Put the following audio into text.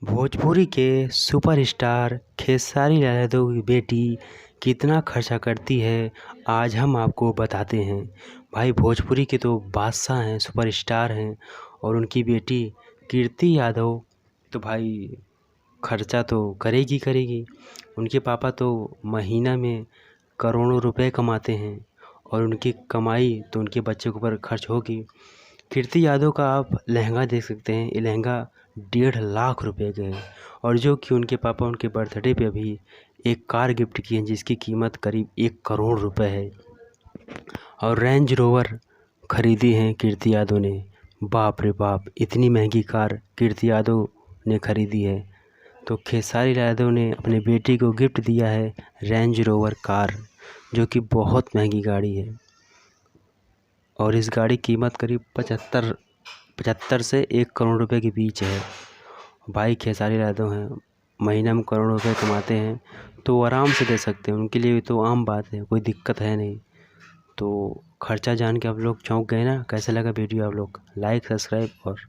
भोजपुरी के सुपरस्टार खेसारी लाल यादव की बेटी कितना खर्चा करती है, आज हम आपको बताते हैं। भाई भोजपुरी के तो बादशाह हैं, सुपरस्टार हैं और उनकी बेटी कीर्ति यादव तो भाई खर्चा तो करेगी करेगी। उनके पापा तो महीना में करोड़ों रुपए कमाते हैं और उनकी कमाई तो उनके बच्चे के ऊपर खर्च होगी। कीर्ति यादव का आप लहंगा देख सकते हैं, ये लहंगा 1.5 लाख रुपए का है और जो कि उनके पापा उनके बर्थडे पे अभी एक कार गिफ्ट की है जिसकी कीमत करीब 1 करोड़ रुपए है और रेंज रोवर खरीदी है कीर्ति यादव ने। बाप रे बाप, इतनी महंगी कार कीर्ति यादव ने खरीदी है। तो खेसारी लाल यादव ने अपने बेटी को गिफ्ट दिया है रेंज रोवर कार, जो कि बहुत महंगी गाड़ी है और इस गाड़ी की कीमत करीब 75 से 1 करोड़ रुपए के बीच है। भाई खेसारी लाल यादव हैं, महीना में करोड़ों रुपए कमाते हैं तो वो आराम से दे सकते हैं, उनके लिए तो आम बात है, कोई दिक्कत है नहीं। तो खर्चा जान के आप लोग चौंक गए ना? कैसा लगा वीडियो? आप लोग लाइक, सब्सक्राइब और